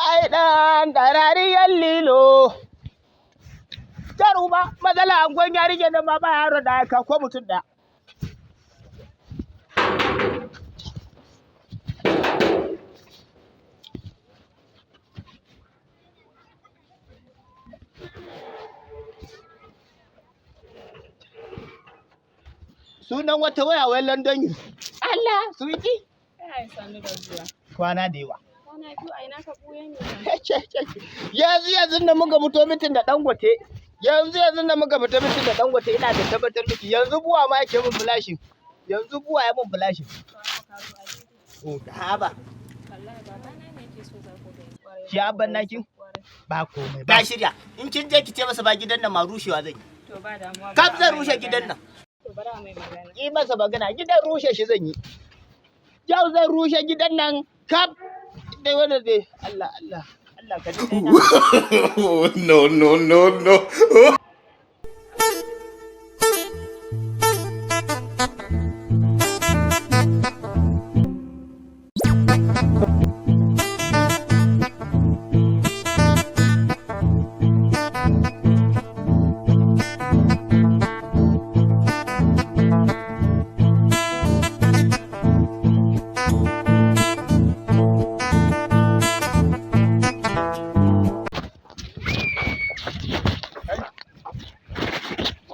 Ai ɗan ɗarariyar lilo. Jaruba matsala angon yarinya da ma ba yaro da aka ko mutum ɗaya. Sunan wata waya wai London yi. Allah, suwiti. Kwana da yawa. Kwana biyu a ina ka ɓuya ne? Yanzu da muka fito mitin da Dangote. Yanzu da muka fito mitin da Dangote ina da tabbatar miki yanzu buwa ma yake min flashin. Yanzu buwa ya min flashin. Oh, da haba. Ki abban naki? Ba komai. Ba shirya. In kin je ki ce masa ba gidan nan ma rushewa zan yi. To ba damuwa. Kaf zan rushe gidan nan. To bara mai magana. Yi masa magana gidan rushe shi zan yi. Yau zan rushe gidan nan kaf. Dai wanda zai Allah ka ji dai No.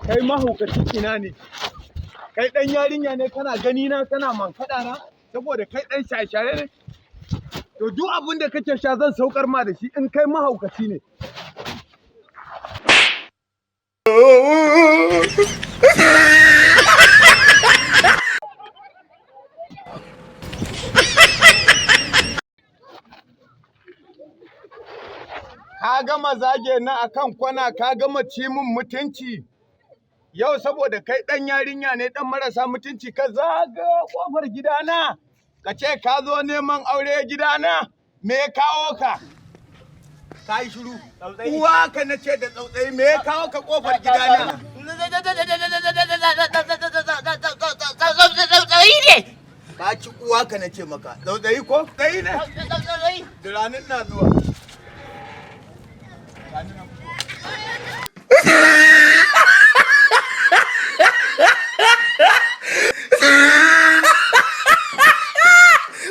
Kai mahaukacin ina ne? Kai ɗan yarinya ne kana gani na kana mankaɗa na saboda kai ɗan shashaye ne? To duk abin da kake sha zan saukar ma da shi in kai mahaukaci ne. Ka gama zage na akan kwana ka gama ci min mutunci. Yau saboda kai ɗan yarinya ne ɗan marasa mutunci ka zaga ƙofar gidana ka ce ka zo neman aure gidana me ya kawo ka? Ka yi shiru. Uwa ka na ce da tsautsayi me ya kawo ka ƙofar gidana? Tsautsayi ne. Ba ci uwa ka na ce maka. Tsautsayi ko? Tsautsayi ne. Turanin na zuwa.